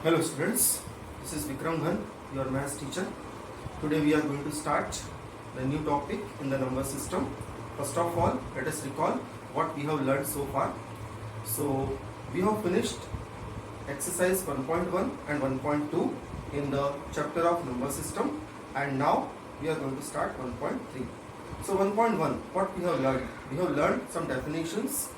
Hello students, this is Vikram Ghan, your maths teacher. Today we are going to start the new topic in the number system. First of all, let us recall what we have learned so far. So we have finished exercise 1.1 and 1.2 in the chapter of number system, and now we are going to start 1.3. So 1.1, what we have learned? We have learned some definitions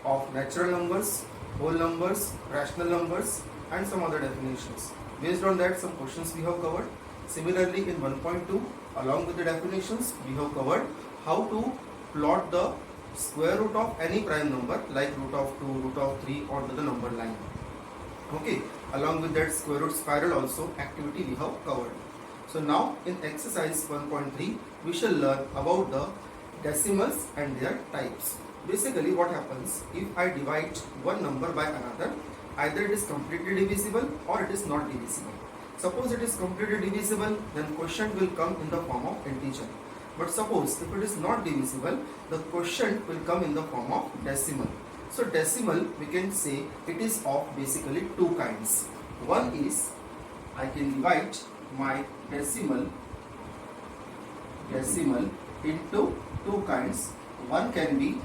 of natural numbers, whole numbers, rational numbers, and some other definitions. Based on that, some questions we have covered. Similarly, in 1.2, along with the definitions, we have covered how to plot the square root of any prime number like root of 2, root of 3 onto the number line. Okay, along with that square root spiral also activity we have covered. So now in exercise 1.3, we shall learn about the decimals and their types. Basically what happens if I divide one number by another, either it is completely divisible or it is not divisible. Suppose it is completely divisible, then quotient will come in the form of integer. But suppose if it is not divisible, the quotient will come in the form of decimal. So decimal, we can say it is of basically two kinds. One is I can divide my decimal into two kinds. One can be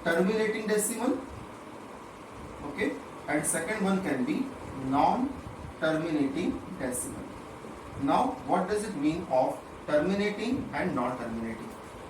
terminating decimal, okay, and second one can be non-terminating decimal. Now what does it mean of terminating and non-terminating?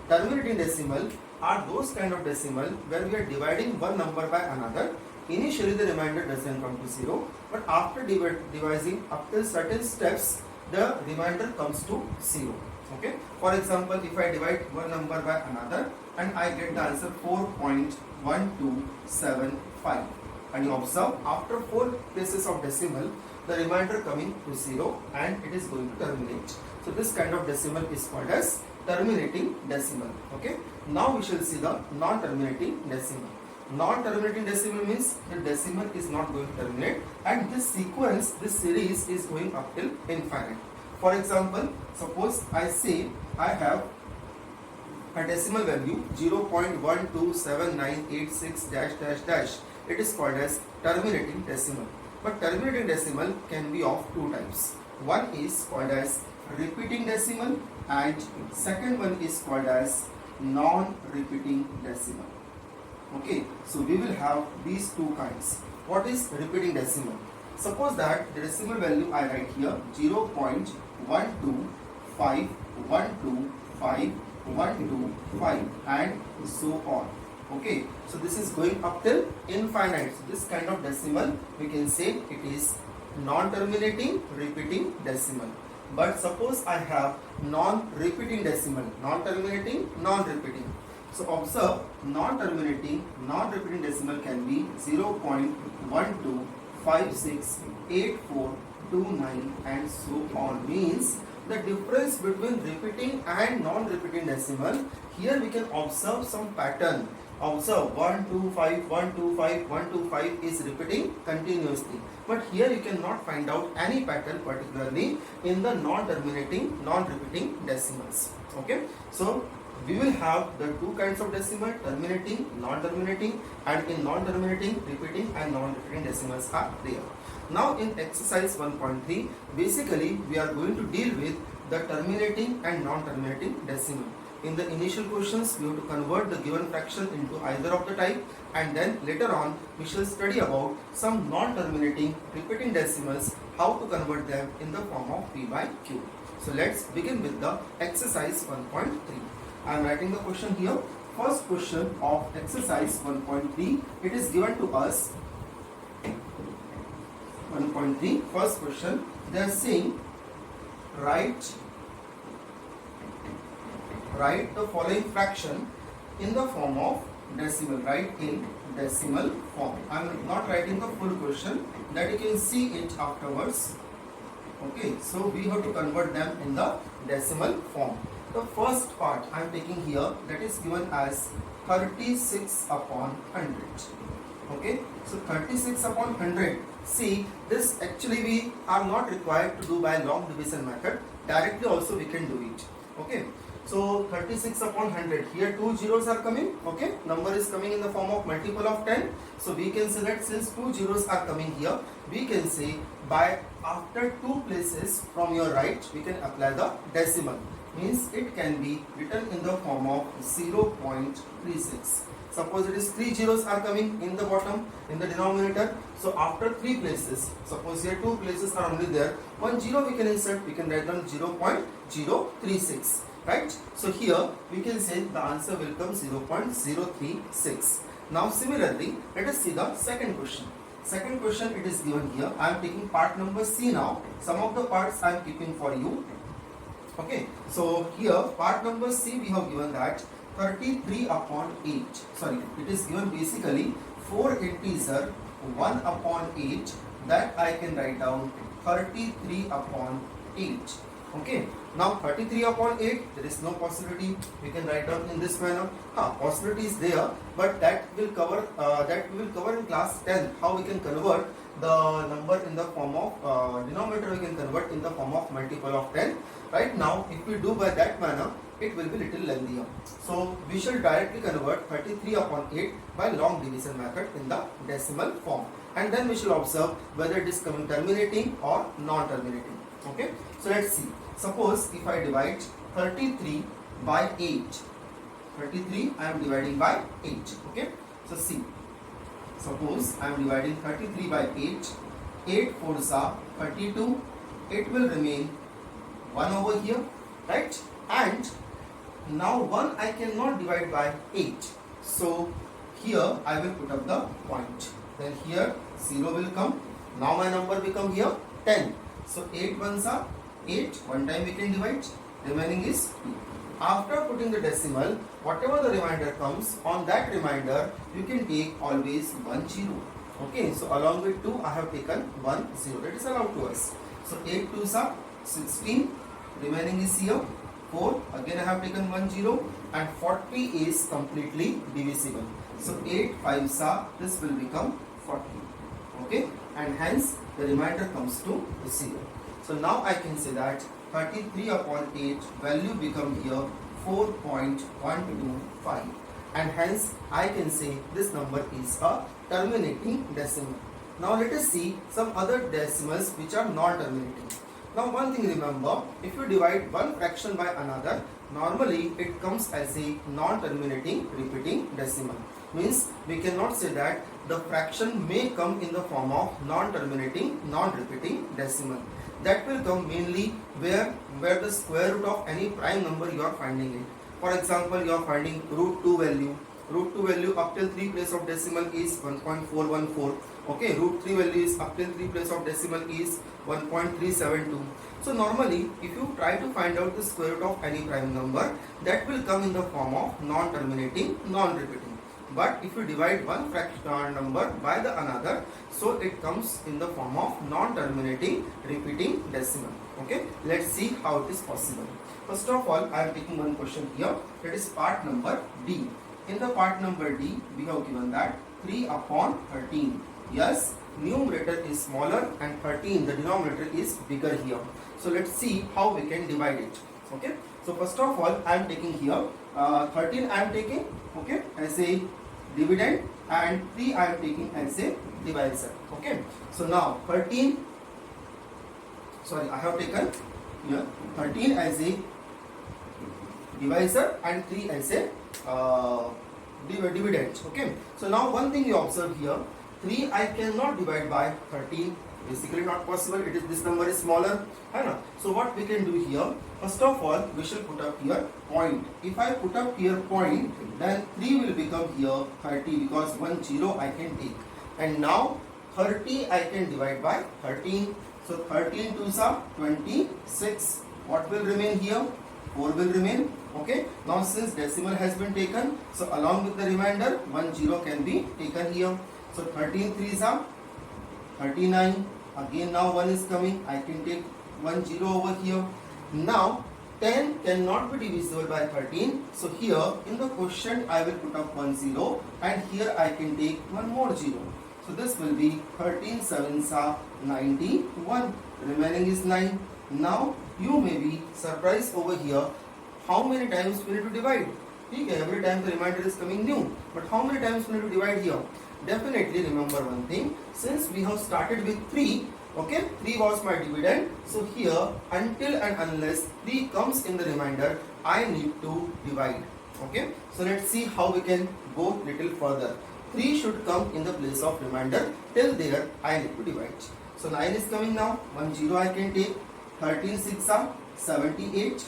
Terminating decimal are those kind of decimal where we are dividing one number by another. Initially the remainder doesn't come to 0, but after dividing up till certain steps, the remainder comes to 0. Okay. For example, if I divide one number by another and I get the answer 4.1275, and you observe after 4 places of decimal, the remainder coming to 0 and it is going to terminate. So this kind of decimal is called as terminating decimal. Okay. Now we shall see the non-terminating decimal. Non-terminating decimal means the decimal is not going to terminate, and this sequence, this series is going up till infinite. For example, suppose I say I have a decimal value 0.127986 dash dash dash. It is called as terminating decimal. But terminating decimal can be of two types. One is called as repeating decimal and second one is called as non-repeating decimal. Okay, so we will have these two kinds. What is repeating decimal? Suppose that the decimal value I write here 0.125125 and so on. Okay, so this is going up till infinite. So this kind of decimal we can say it is non-terminating repeating decimal. But suppose I have non-repeating decimal, non-terminating, non-repeating. So observe non-terminating, non-repeating decimal can be 0.12568429 and so on. Means the difference between repeating and non-repeating decimal, here we can observe some pattern. Observe 125, 125, 125 is repeating continuously. But here you cannot find out any pattern, particularly in the non-terminating, non-repeating decimals. Okay, so we will have the two kinds of decimal, terminating, non-terminating, and in non-terminating, repeating and non-repeating decimals are there. Now in exercise 1.3, basically we are going to deal with the terminating and non-terminating decimal. In the initial questions, we have to convert the given fraction into either of the type, and then later on we shall study about some non-terminating repeating decimals, how to convert them in the form of p by q. So let's begin with the exercise 1.3. I am writing the question here. First question of exercise 1.3, it is given to us 1.3. First question, they are saying write the following fraction in the form of decimal. Write in decimal form. I am not writing the full question, that you can see it afterwards. Okay, so we have to convert them in the decimal form. The first part I am taking here, that is given as 36 upon 100. Okay, so 36 upon 100. See, this actually we are not required to do by long division method. Directly also we can do it. Okay, So 36 upon 100. Here two zeros are coming. Okay, number is coming in the form of multiple of 10. So we can say that since two zeros are coming here, we can say by after two places from your right, we can apply the decimal. Means it can be written in the form of 0.36. Suppose it is three zeros are coming in the bottom, in the denominator. So after three places, suppose here two places are only there, one zero we can insert, we can write down 0.036. Right? So here we can say the answer will come 0.036. Now similarly, let us see the second question. Second question, it is given here. I am taking part number C now. Some of the parts I am keeping for you. Okay, so here part number C we have given that 33 upon 8. Sorry, it is given basically 4 integer 1 upon 8, that I can write down 33 upon 8. Okay, now 33 upon 8, there is no possibility we can write down in this manner. Possibility is there, but that will cover we will cover in class 10 how we can convert the number in the form of denominator, we can convert in the form of multiple of 10. Right now, if we do by that manner, it will be little lengthier. So we shall directly convert 33 upon 8 by long division method in the decimal form, and then we shall observe whether it is coming terminating or non-terminating. Okay, so let's see. Suppose if I divide 33 by 8, 33 I am dividing by 8. Okay, so see, suppose I am dividing 33 by 8, 8 fours are 32, it will remain 1 over here, right? And now 1 I cannot divide by 8, so here I will put up the point, then here 0 will come. Now my number become here 10, so 8 ones are 8, one time we can divide, remaining is 2. After putting the decimal, whatever the remainder comes, on that remainder you can take always 1 0. Okay, so along with 2 I have taken 1 0, that is allowed to us. So 8 2s are 16, remaining is here 4, again I have taken 1 0, and 40 is completely divisible. So 8 5s are, this will become 40. Okay, and hence the remainder comes to 0. So now I can say that 33 upon 8 value become here 4.125, and hence I can say this number is a terminating decimal. Now let us see some other decimals which are non-terminating. Now one thing remember, if you divide one fraction by another, normally it comes as a non-terminating repeating decimal. Means we cannot say that the fraction may come in the form of non-terminating, non-repeating decimal. That will come mainly where the square root of any prime number you are finding it. For example, you are finding root 2 value. Root 2 value up till 3 place of decimal is 1.414. Okay, root 3 value is up till 3 place of decimal is 1.372. So normally, if you try to find out the square root of any prime number, that will come in the form of non-terminating, non-repeating. But if you divide one fraction number by the another, so it comes in the form of non-terminating repeating decimal. Okay, let's see how it is possible. First of all, I am taking one question here. That is part number D. In the part number D, we have given that 3 upon 13. Yes, numerator is smaller and 13, the denominator is bigger here. So let's see how we can divide it. Okay, so first of all, I am taking here 13 I am taking, okay, as a dividend, and 3 I am taking as a divisor. Okay, so now 13, sorry, I have taken here 13 as a divisor and 3 as a dividend. Okay, so now one thing you observe here, 3 I cannot divide by 13, basically not possible, it is, this number is smaller. So what we can do here, first of all we shall put up here point. If I put up here point, then 3 will become here 30, because 1 0 I can take, and now 30 I can divide by 13. So 13 2s are 26. What will remain here? 4 will remain. Okay, now since decimal has been taken, so along with the remainder 1 0 can be taken here. So 13 3s are 39. Again now 1 is coming, I can take 1 0 over here. Now 10 cannot be divisible by 13, so here in the question I will put up 1 0, and here I can take one more 0. So this will be 13 7s are 91, remaining is 9. Now you may be surprised over here how many times we need to divide. ठीक है, every time the remainder is coming new, but how many times we need to divide here? Definitely remember one thing, since we have started with 3, okay, 3 was my dividend, so here until and unless 3 comes in the remainder, I need to divide. Okay, so let's see how we can go little further. 3 should come in the place of remainder, till there I need to divide. So 9 is coming now, 1 0 I can take, 13 6 are 78.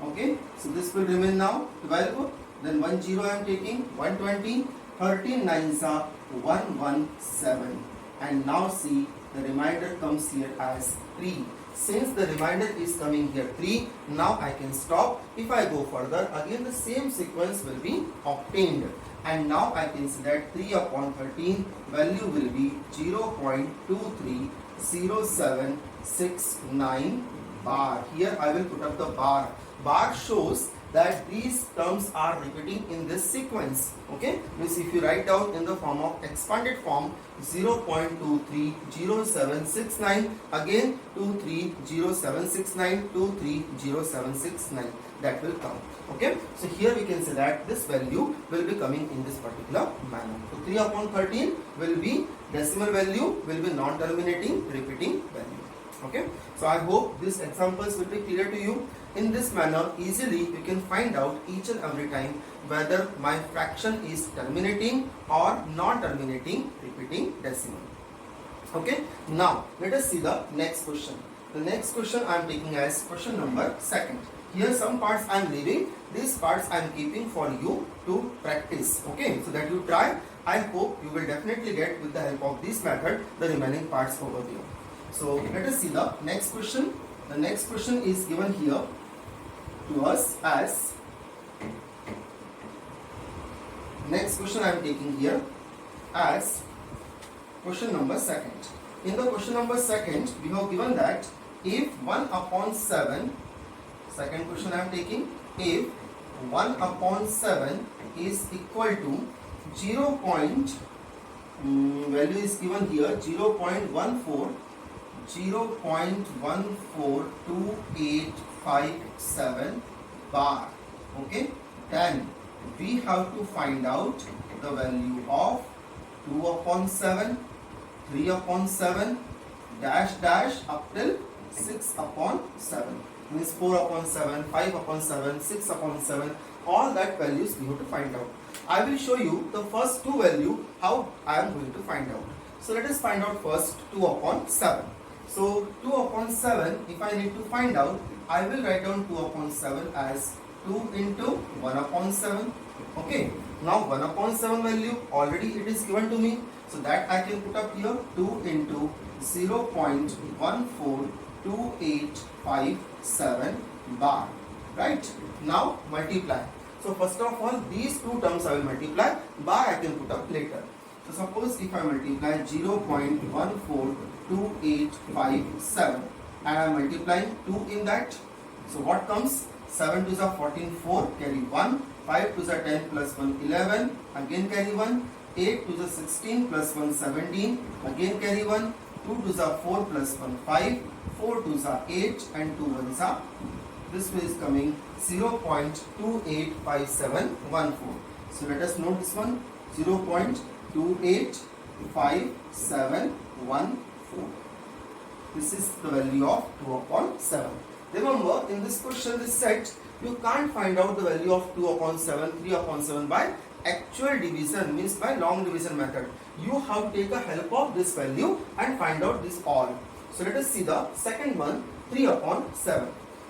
Okay, so this will remain now 12, then 1 0 I am taking, 120, 13 9s are 117, and now see the remainder comes here as 3. Since the remainder is coming here 3, now I can stop. If I go further, again the same sequence will be obtained, and now I can see that 3 upon 13 value will be 0.230769 bar. Here I will put up the bar. Bar shows that these terms are repeating in this sequence. Okay, means if you write down in the form of expanded form 0.230769, again 230769, 230769, that will come. Okay, so here we can say that this value will be coming in this particular manner. So 3 upon 13 will be decimal value, will be non-terminating repeating value. Okay, so I hope these examples will be clear to you. In this manner, easily you can find out each and every time whether my fraction is terminating or non-terminating repeating decimal. Okay, now let us see the next question. The next question I am taking as question number 2. Here some parts I am leaving, these parts I am keeping for you to practice. Okay, so that you try. I hope you will definitely get, with the help of this method, the remaining parts over there. So let us see the next question. The next question is given here to us as, next question I am taking here as question number 2. In the question number 2, we have given that if 1 upon 7, second question I am taking, if 1 upon 7 is equal to 0. Value is given here 0.142857 bar. Okay, then we have to find out the value of 2 upon 7, 3 upon 7, dash dash up till 6 upon 7, means 4 upon 7, 5 upon 7, 6 upon 7, all that values we have to find out. I will show you the first 2 value how I am going to find out. So let us find out first 2 upon 7. So 2 upon 7, if I need to find out, I will write down 2 upon 7 as 2 into 1 upon 7. Okay, now 1 upon 7 value already it is given to me, so that I can put up here 2 into 0.142857 bar. Right, now multiply. So first of all, these 2 terms I will multiply, bar I can put up later. So suppose if I multiply 0.142857 and I am multiplying 2 in that, so what comes? 7 2s are 14, 4, carry 1, 5 2s are 10 plus 1 11, again carry 1, 8 2s are 16 plus 1 17, again carry 1, 2 2s are 4 plus 1 5, 4 2s are 8, and 2 1s are, this way is coming 0.285714. So let us note this one, 0.285714. This is the value of 2 upon 7. Remember, in this question, this set, you can't find out the value of 2 upon 7, 3 upon 7 by actual division, means by long division method. You have to take the help of this value and find out this all. So let us see the second one, 3 upon 7.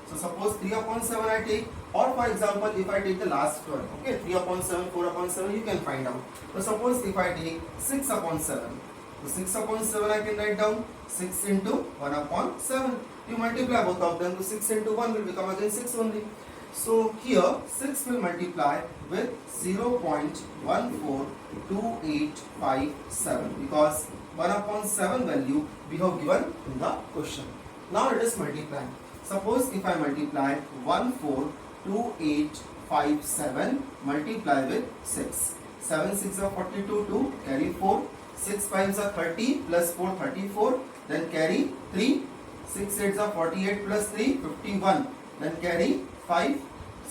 So suppose 3 upon 7 I take, or for example if I take the last one, okay, 3 upon 7, 4 upon 7, you can find out. So suppose if I take 6 upon 7, so 6 upon 7 I can write down 6 into 1 upon 7. You multiply both of them, so 6 into 1 will become again 6 only. So here 6 will multiply with 0.142857 because 1 upon 7 value we have given in the question. Now let us multiply. Suppose if I multiply 142857 multiply with 6. 7 6 are 42, 2 carry 4, 6 5s are 30 plus 4 34, then carry 3, 6 8s are 48 plus 3 51, then carry 5,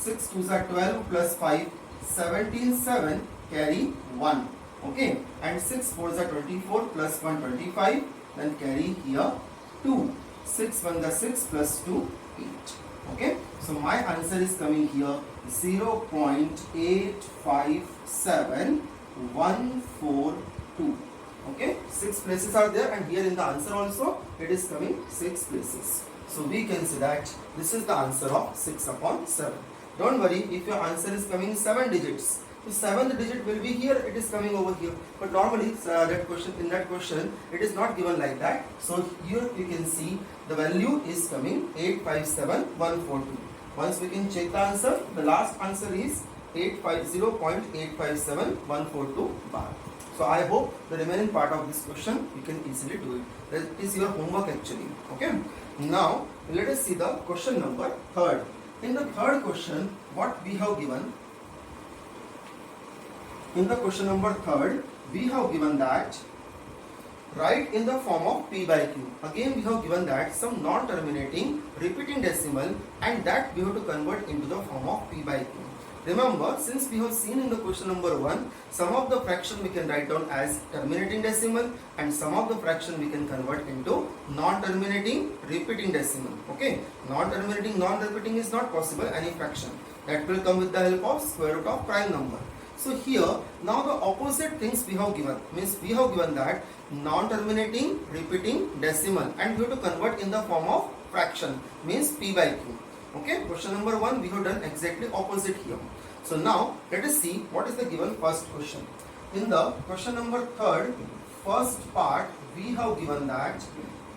6 2s are 12 plus 5, 17, 7, carry 1. Okay, and 6 4s are 24 plus 1, 25, then carry here 2. 6 1 the 6 plus 2, 8. Okay, so my answer is coming here 0.857142. Okay, 6 places are there, and here in the answer also it is coming 6 places. So we can say that this is the answer of 6 upon 7. Don't worry if your answer is coming 7 digits. So 7th digit will be here, it is coming over here. But normally that question it is not given like that. So here you can see the value is coming 857142. Once we can check the answer, the last answer is 0.857142 bar. So I hope the remaining part of this question you can easily do it. That is your homework actually. Okay. Now let us see the question number 3rd. In the third question, what we have given? In the question number 3rd, we have given that write in the form of p by q. Again we have given that some non-terminating repeating decimal, and that we have to convert into the form of p by q. Remember, since we have seen in the question number 1, some of the fraction we can write down as terminating decimal, and some of the fraction we can convert into non-terminating repeating decimal. Okay, non-terminating, non-repeating is not possible any fraction. That will come with the help of square root of prime number. So here, now the opposite things we have given, means we have given that non-terminating repeating decimal, and we have to convert in the form of fraction, means p by q. Okay, question number 1 we have done exactly opposite here. So now let us see what is the given first question. In the question number 3rd, first part we have given that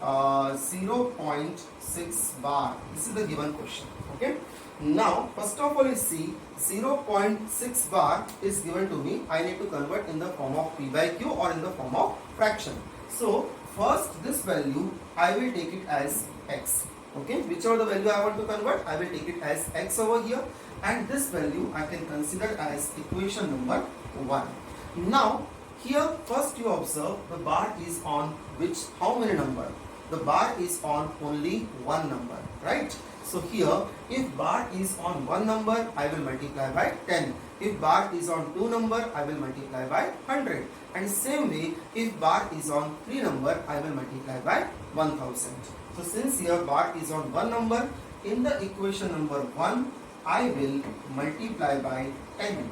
0.6 bar. This is the given question. Okay. Now first of all you see 0.6 bar is given to me. I need to convert in the form of p by q or in the form of fraction. So first this value I will take it as x. Okay, whichever the value I want to convert, I will take it as x over here, and this value I can consider as equation number 1. Now here first you observe the bar is on how many number? The bar is on only one number, right? So here if bar is on one number, I will multiply by 10. If bar is on 2 number, I will multiply by 100. And same way, if bar is on 3 number, I will multiply by 1000. So since here bar is on one number, in the equation number 1, I will multiply by 10.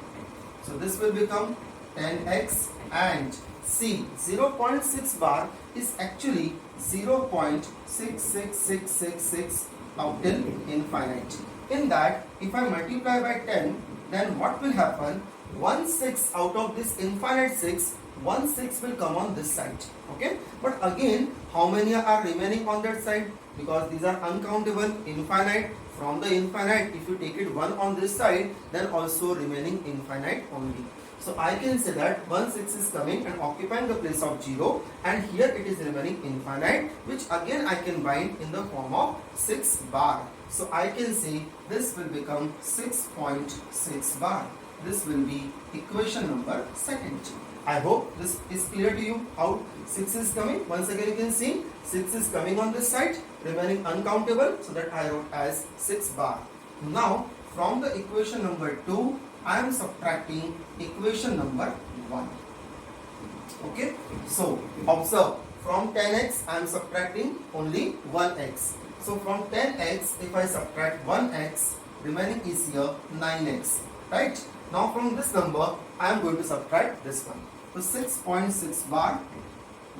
So this will become 10x, and see 0.6 bar is actually 0.66666 up till infinite. In that, if I multiply by 10, then what will happen? 1 6 out of this infinite 6, 1 6 will come on this side. Okay, but again how many are remaining on that side? Because these are uncountable, infinite. From the infinite, if you take it 1 on this side, then also remaining infinite only. So I can say that 1 6 is coming and occupying the place of 0, and here it is remaining infinite, which again I can bind in the form of 6 bar. So I can say this will become 6.6 bar. This will be equation number 2nd. I hope this is clear to you how 6 is coming. Once again you can see 6 is coming on this side, remaining uncountable, so that I wrote as 6 bar. Now from the equation number 2, I am subtracting equation number 1. Okay, so observe, from 10x I am subtracting only 1x. So from 10x, if I subtract 1x, remaining is here 9x, right? Now from this number I am going to subtract this one. So 6.6 bar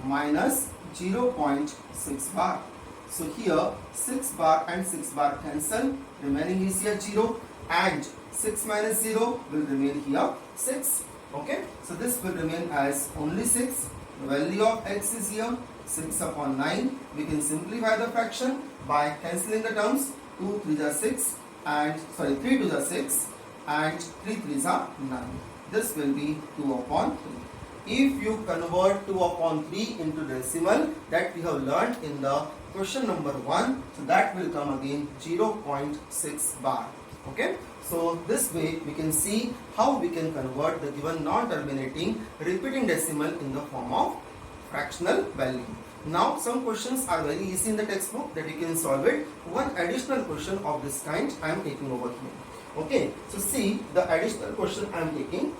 minus 0.6 bar. So here 6 bar and 6 bar cancel, remaining is here 0, and 6 minus 0 will remain here 6. Okay, so this will remain as only 6. The value of x is here 6 upon 9. We can simplify the fraction by cancelling the terms. 2 3s are 6, and 3 2s are 6, and 3 3s are 9. This will be 2 upon 3. If you convert 2 upon 3 into decimal, that we have learned in the question number 1, so that will come again 0.6 bar. Okay, so this way we can see how we can convert the given non-terminating repeating decimal in the form of fractional value. Now some questions are very easy in the textbook that you can solve it. One additional question of this kind I am taking over here. Okay, so see the additional question I am taking,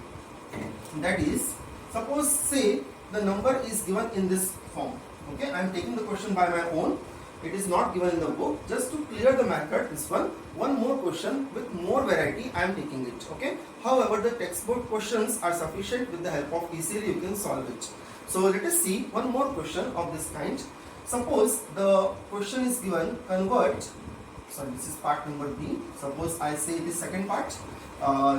that is, suppose say the number is given in this form. Okay, I am taking the question by my own. It is not given in the book. Just to clear the method, this one more question with more variety I am taking it. Okay, however the textbook questions are sufficient. With the help of easily you can solve it. So let us see one more question of this kind. Suppose the question is given, convert, sorry, this is part number B. Suppose I say the second part,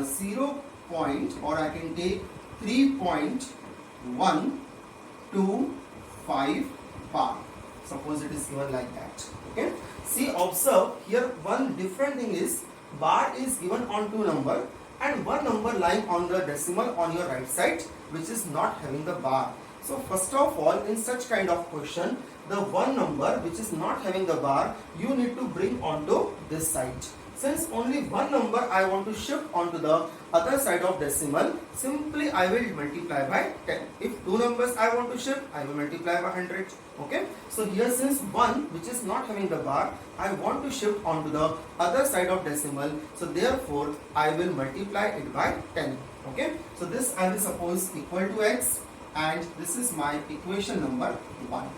0 point, or I can take 3.125 bar. Suppose it is given like that. Okay, see, observe here, one different thing is bar is given on two number and one number lying on the decimal on your right side, which is not having the bar. So first of all, in such kind of question, the one number which is not having the bar, you need to bring onto this side. Since only one number I want to shift onto the other side of decimal, simply I will multiply by 10. If two numbers I want to shift, I will multiply by 100. Okay, so here since one which is not having the bar, I want to shift onto the other side of decimal, so therefore I will multiply it by 10. Okay, so this I will suppose equal to x, and this is my equation number 1.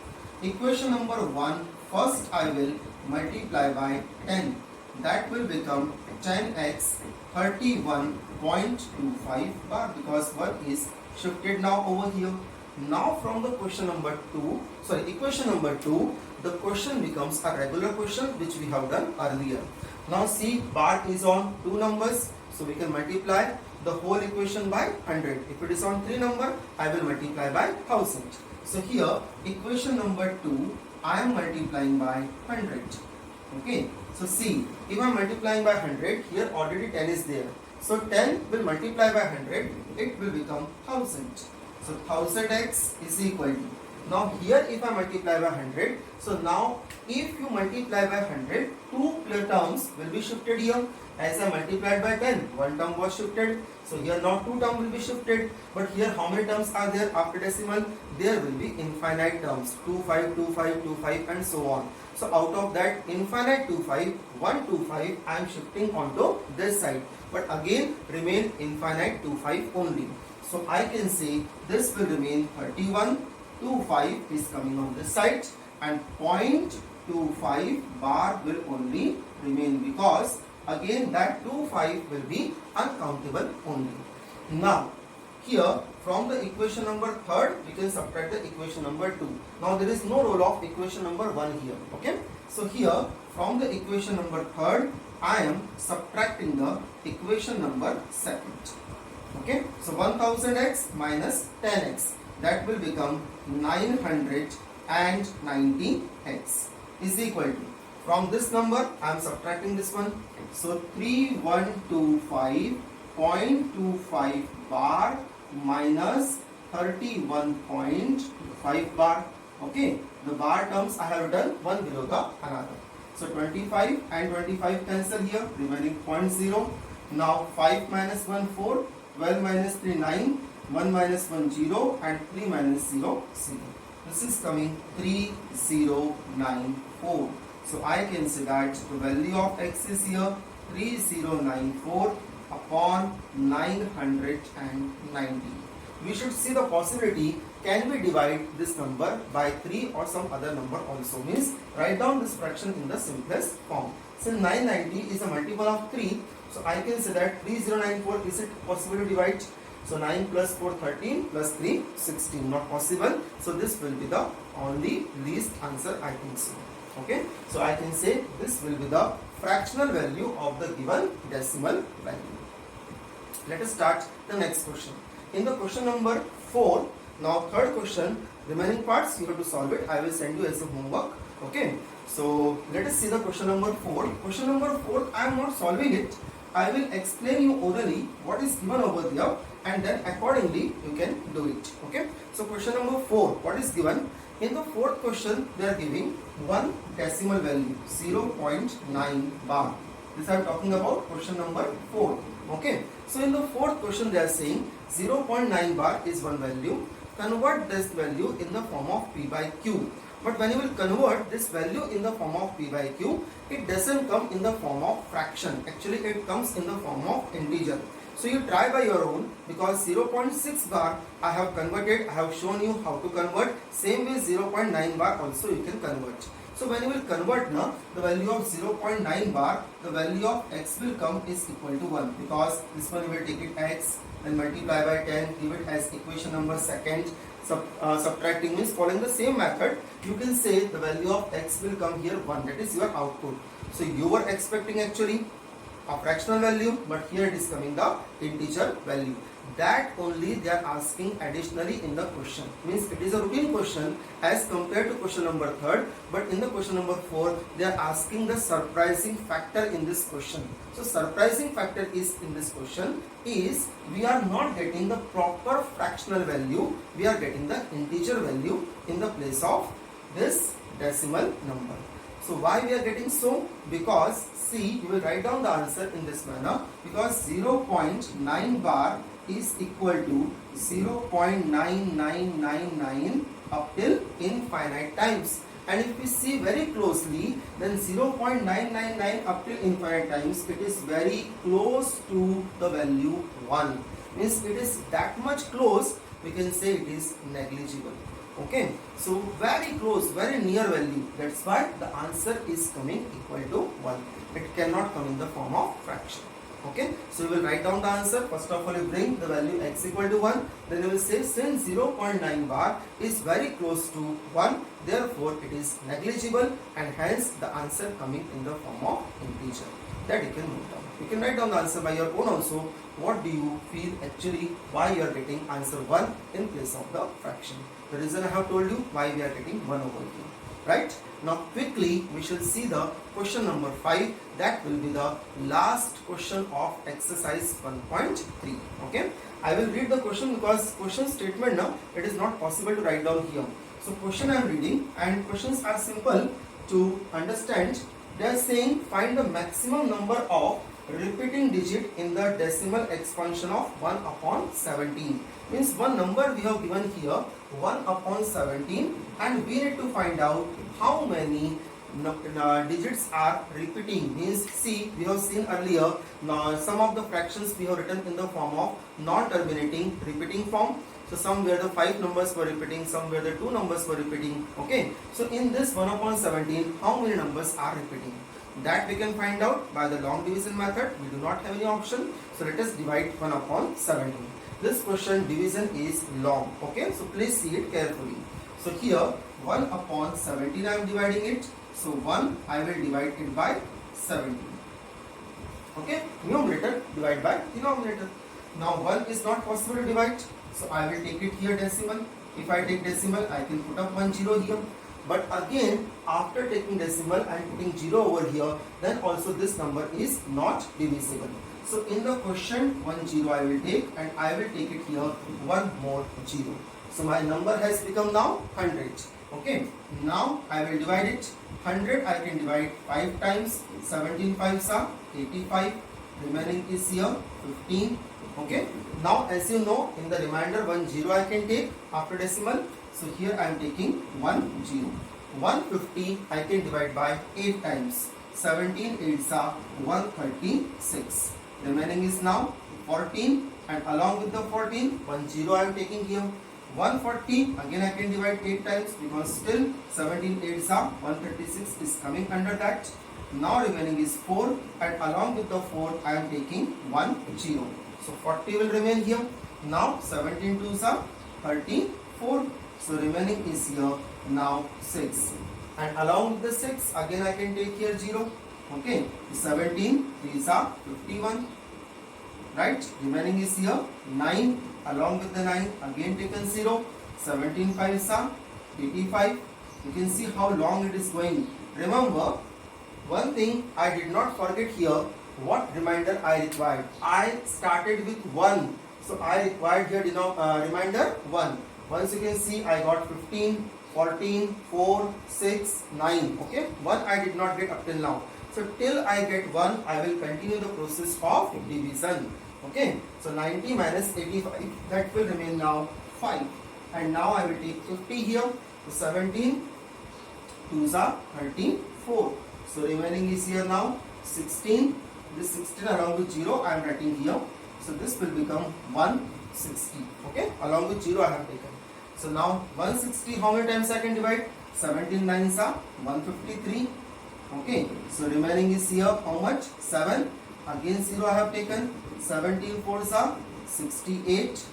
Equation number 1, first I will multiply by 10. That will become 10x 31.25 bar, because 1 is shifted now over here. Now from the question number 2, sorry, equation number 2, the question becomes a regular question which we have done earlier. Now see, bar is on two numbers, so we can multiply the whole equation by 100. If it is on three number, I will multiply by 1000. So here equation number 2, I am multiplying by 100. Okay, so see, if I am multiplying by 100, here already 10 is there. So 10 will multiply by 100, it will become 1000. So 1000x is equal to, now here if I multiply by 100, so now if you multiply by 100, two terms will be shifted here. As I multiplied by 10, one term was shifted. So here now two terms will be shifted. But here how many terms are there after decimal? There will be infinite terms, 25, 25, 25 and so on. So out of that infinite 25, 125 I am shifting onto this side. But again remain infinite 25 only. So I can say this will remain 31.25 is coming on this side, and 0.25 bar will only remain, because again that 25 will be uncountable only. Now here from the equation number 3rd we can subtract the equation number 2. Now there is no role of equation number 1 here. Okay, so here from the equation number 3rd I am subtracting the equation number 2nd. Okay, so 1000x minus 10x, that will become 990x is equal to, from this number I am subtracting this one, so 3125.25 bar minus 31.25 bar. Okay, the bar terms I have done one below the another. So 25 and 25 cancel here, remaining 0.0. Now 5 minus 1 4, 12 minus 3 9, 1 minus 1 0 and 3 minus 0 0. This is coming 3094. So I can say that the value of x is here 3094 upon 990. We should see the possibility, can we divide this number by 3 or some other number also, means write down this fraction in the simplest form. Since 990 is a multiple of 3, so I can say that 3094, is it possible to divide? So 9 plus 4 13 plus 3 16, not possible. So this will be the only least answer I think so. Okay, so I can say this will be the fractional value of the given decimal value. Let us start the next question. In the question number 4, now third question, remaining parts you have to solve it. I will send you as a homework. Okay, so let us see the question number 4. Question number 4, I am not solving it. I will explain you orally what is given over there, and then accordingly you can do it. Okay, so question number 4, what is given? In the fourth question they are giving one decimal value 0.9 bar. This I am talking about question number 4. Okay, so in the fourth question they are saying 0.9 bar is one value. Convert this value in the form of p by q. But when you will convert this value in the form of p by q, it doesn't come in the form of fraction. Actually, it comes in the form of integer. So you try by your own, because 0.6 bar I have converted, I have shown you how to convert. Same way 0.9 bar also you can convert. So when you will convert now, the value of 0.9 bar, the value of x will come is equal to 1, because this one you will take it x, then multiply by 10, give it as equation number second. Subtracting means following the same method, you can say the value of x will come here 1, that is your output. So you were expecting actually a fractional value, but here it is coming the integer value. That only they are asking additionally in the question. Means it is a routine question as compared to question number 3, but in the question number 4 they are asking the surprising factor in this question. So surprising factor is in this question is we are not getting the proper fractional value, we are getting the integer value in the place of this decimal number. So why we are getting so? Because see, you will write down the answer in this manner, because 0.9 bar is equal to 0.9999 up till infinite times. And if we see very closely, then 0.999 up till infinite times, it is very close to the value 1. Means it is that much close, we can say it is negligible. Okay, so very close, very near value. That's why the answer is coming equal to 1. It cannot come in the form of fraction. Okay, so you will write down the answer. First of all, you bring the value x equal to 1. Then you will say since 0.9 bar is very close to 1, therefore it is negligible, and hence the answer coming in the form of integer. That you can note down. You can write down the answer by your own also. What do you feel actually why you are getting answer 1 in place of the fraction? The reason I have told you why we are getting 1 over here. Right? Now quickly we shall see the question number 5. That will be the last question of exercise 1.3. Okay? I will read the question because question statement now it is not possible to write down here. So question I am reading, and questions are simple to understand. They are saying find the maximum number of repeating digit in the decimal expansion of 1 upon 17. Means one number we have given here 1 upon 17, and we need to find out how many digits are repeating. Means see, we have seen earlier some of the fractions we have written in the form of non-terminating repeating form. So some where the 5 numbers were repeating, some where the 2 numbers were repeating. Okay, so in this 1 upon 17, how many numbers are repeating? That we can find out by the long division method. We do not have any option, so let us divide 1 upon 17. This question division is long. Okay, so please see it carefully. So here 1 upon 17 I am dividing it. So 1 I will divide it by 17. Okay, numerator divide by denominator. Now 1 is not possible to divide, so I will take it here decimal. If I take decimal, I can put up 1 0 here. But again, after taking decimal and putting 0 over here, then also this number is not divisible. So in the question 1 0 I will take, and I will take it here 1 more 0. So my number has become now 100. Okay, now I will divide it. 100 I can divide 5 times. 17 5s are 85. Remaining is here 15. Okay, now as you know, in the remainder 1 0 I can take after decimal. So here I am taking 1 0. 150 I can divide by 8 times. 17 8s are 136. Remaining is now 14, and along with the 14, 1 0 I am taking here. 140 again I can divide 8 times, because still 17 8s are 136 is coming under that. Now remaining is 4, and along with the 4 I am taking 1 0. So 40 will remain here. Now 17 2s are 34. So remaining is here now 6, and along with the 6 again I can take here 0. Okay, 17 3s are 51. Right, remaining is here 9, along with the 9 again taken 0. 17 5s are 85. You can see how long it is going. Remember one thing I did not forget here, what reminder I required. I started with 1, so I required here reminder 1. Once you can see, I got 15, 14, 4, 6, 9. Okay, 1 I did not get up till now. So till I get 1, I will continue the process of division. Okay, so 90 minus 85, that will remain now 5. And now I will take 50 here. So 17 2s are 34. So remaining is here now 16. This 16 along with 0 I am writing here. So this will become 160. Okay, along with 0 I have taken. So now 160 how many times I can divide? 17 9s are 153. Okay, so remaining is here how much? 7. Again 0 I have taken. 17 4s are 68.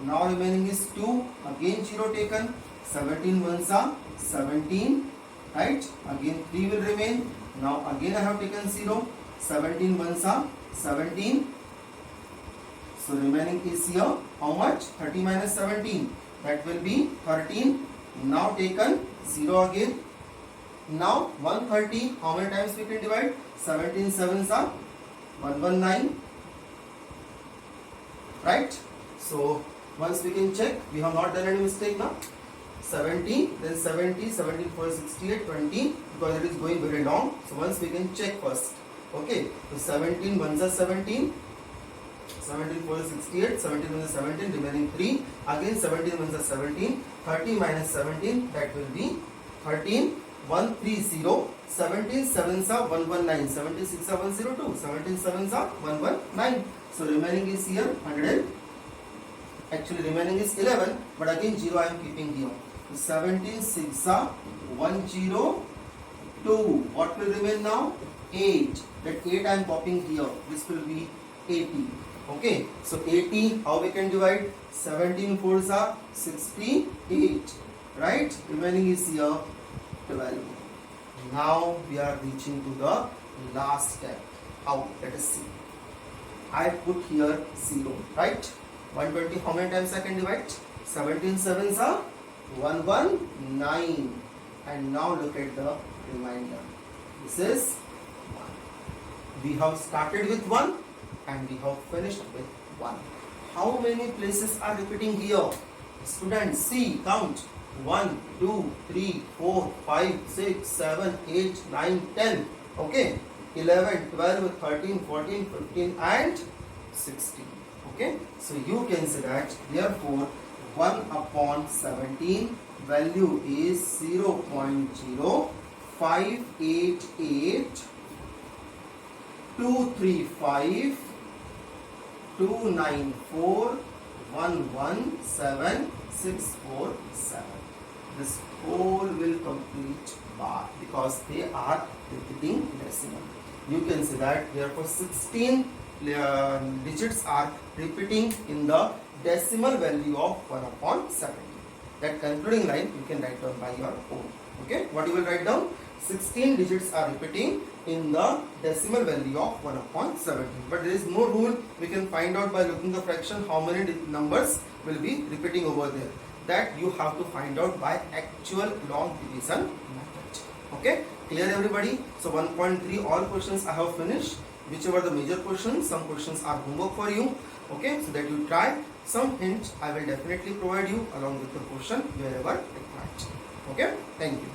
Now remaining is 2. Again 0 taken. 17 1s are 17. Right? Again 3 will remain. Now again I have taken 0. 17 1s are 17. So remaining is here how much? 30 minus 17. That will be 13. Now taken 0 again. Now 130 how many times we can divide? 17 7s are 119. Right? So once we can check, we have not done any mistake now. 70, then 70, 17 4 68, 20, because it is going very long. So once we can check first. Okay, so 17 1s are 17, 17 4 is 68, 17 1s are 17, remaining 3. Again 17 1s are 17, 30 minus 17, that will be 13, 130, 17 7s are 119, 76 are 102, 17 7s are 119. So remaining is here 100. Actually remaining is 11, but again 0 I am keeping here. 17 6 are 102. What will remain now? 8. That 8 I am copying here. This will be 80. Okay, so 80 how we can divide? 17 4s are 68. Right? Remaining is here 12. Now we are reaching to the last step. How? Let us see. I put here 0. Right? 120 how many times I can divide? 17 7s are 119. And now look at the remainder. This is 1. We have started with 1 and we have finished with 1. How many places are repeating here? Students, see, count. 1, 2, 3, 4, 5, 6, 7, 8, 9, 10. Okay. 11, 12, 13, 14, 15 and 16. Okay. So you can say that therefore 1 upon 17 value is 0.0588 235 294 117647. This whole will complete bar because they are repeating decimal. You can say that therefore 16 digits are repeating in the decimal value of 1 upon 17. That concluding line you can write down by your own. Okay, what you will write down? 16 digits are repeating in the decimal value of 1 upon 17. But there is no rule. We can find out by looking the fraction how many numbers will be repeating over there. That you have to find out by actual long division method. Okay, clear everybody? So 1.3 all questions I have finished. Whichever the major questions, some questions are homework for you. Okay, so that you try. Some hints I will definitely provide you along with the question wherever required. Okay, thank you.